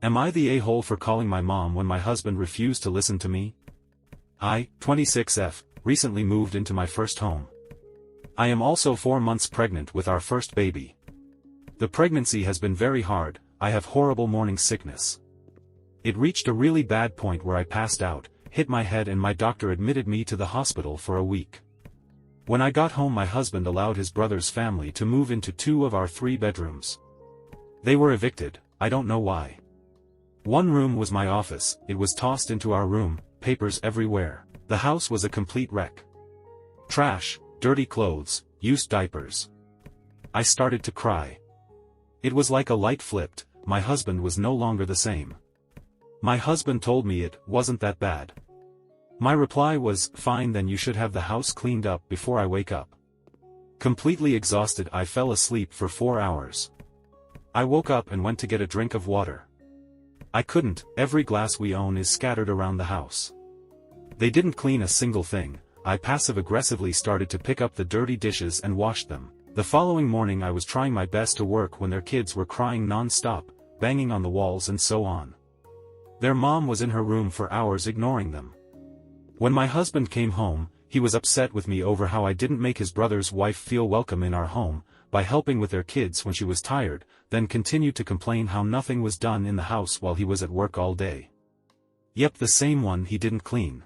Am I the a-hole for calling my mom when my husband refused to listen to me? I, 26F, recently moved into my first home. I am also 4 months pregnant with our first baby. The pregnancy has been very hard. I have horrible morning sickness. It reached a really bad point where I passed out, hit my head, and my doctor admitted me to the hospital for a week. When I got home, my husband allowed his brother's family to move into 2 of our 3 bedrooms. They were evicted, I don't know why. One room was my office, it was tossed into our room, papers everywhere. The house was a complete wreck. Trash, dirty clothes, used diapers. I started to cry. It was like a light flipped, my husband was no longer the same. My husband told me it wasn't that bad. My reply was, fine, then you should have the house cleaned up before I wake up. Completely exhausted, I fell asleep for 4 hours. I woke up and went to get a drink of water. I couldn't, every glass we own is scattered around the house. They didn't clean a single thing. I passive-aggressively started to pick up the dirty dishes and wash them. The following morning I was trying my best to work when their kids were crying non-stop, banging on the walls and so on. Their mom was in her room for hours ignoring them. When my husband came home, he was upset with me over how I didn't make his brother's wife feel welcome in our home, by helping with their kids when she was tired, then continued to complain how nothing was done in the house while he was at work all day. Yep, the same one he didn't clean.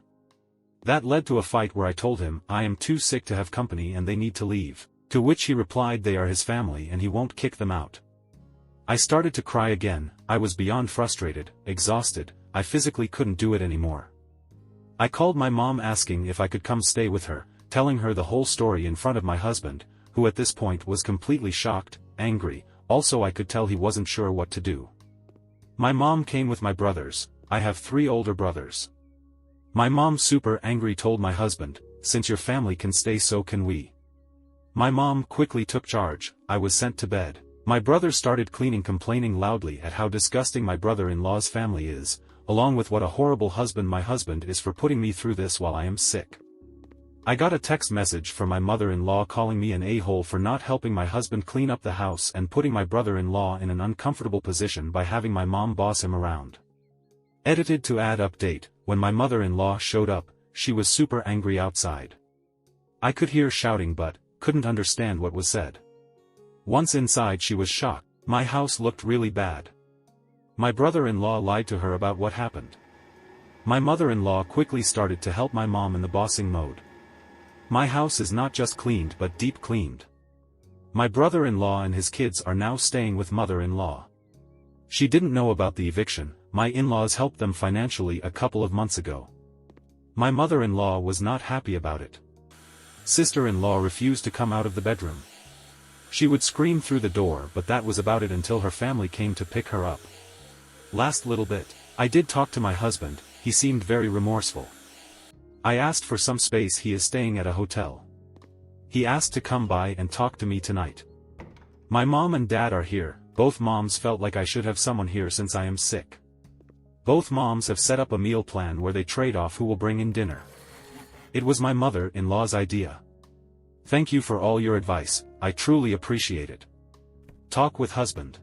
That led to a fight where I told him I am too sick to have company and they need to leave, to which he replied they are his family and he won't kick them out. I started to cry again. I was beyond frustrated, exhausted, I physically couldn't do it anymore. I called my mom asking if I could come stay with her, telling her the whole story in front of my husband, who at this point was completely shocked, angry, also I could tell he wasn't sure what to do. My mom came with my brothers. I have 3 older brothers. My mom, super angry, told my husband, since your family can stay, so can we. My mom quickly took charge. I was sent to bed. My brother started cleaning, complaining loudly at how disgusting my brother-in-law's family is, along with what a horrible husband my husband is for putting me through this while I am sick. I got a text message from my mother-in-law calling me an a-hole for not helping my husband clean up the house and putting my brother-in-law in an uncomfortable position by having my mom boss him around. Edited to add update. When my mother-in-law showed up, she was super angry outside. I could hear shouting but couldn't understand what was said. Once inside, she was shocked. My house looked really bad. My brother-in-law lied to her about what happened. My mother-in-law quickly started to help my mom in the bossing mode. My house is not just cleaned but deep cleaned. My brother-in-law and his kids are now staying with mother-in-law. She didn't know about the eviction. My in-laws helped them financially a couple of months ago. My mother-in-law was not happy about it. Sister-in-law refused to come out of the bedroom. She would scream through the door, but that was about it until her family came to pick her up. Last little bit. I did talk to my husband. He seemed very remorseful. I asked for some space. He is staying at a hotel. He asked to come by and talk to me tonight. My mom and dad are here. Both moms felt like I should have someone here since I am sick. Both moms have set up a meal plan where they trade off who will bring in dinner. It was my mother-in-law's idea. Thank you for all your advice, I truly appreciate it. Talk with husband.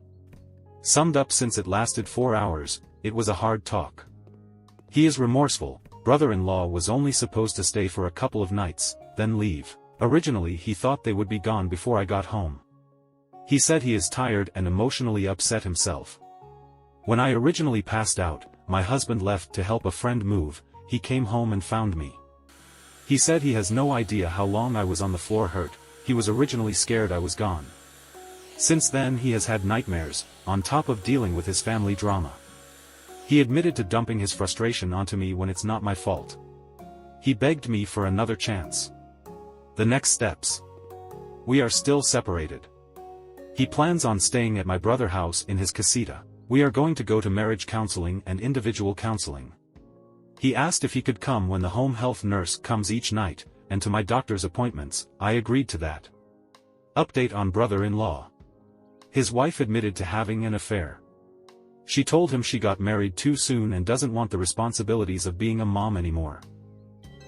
Summed up, since it lasted 4 hours, it was a hard talk. He is remorseful. Brother-in-law was only supposed to stay for a couple of nights, then leave. Originally he thought they would be gone before I got home. He said he is tired and emotionally upset himself. When I originally passed out, my husband left to help a friend move. He came home and found me. He said he has no idea how long I was on the floor hurt. He was originally scared I was gone. Since then he has had nightmares, on top of dealing with his family drama. He admitted to dumping his frustration onto me when it's not my fault. He begged me for another chance. The next steps. We are still separated. He plans on staying at my brother's house in his casita. We are going to go to marriage counseling and individual counseling. He asked if he could come when the home health nurse comes each night, and to my doctor's appointments. I agreed to that. Update on brother-in-law. His wife admitted to having an affair. She told him she got married too soon and doesn't want the responsibilities of being a mom anymore.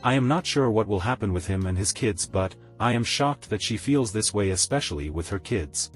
I am not sure what will happen with him and his kids, but I am shocked that she feels this way, especially with her kids.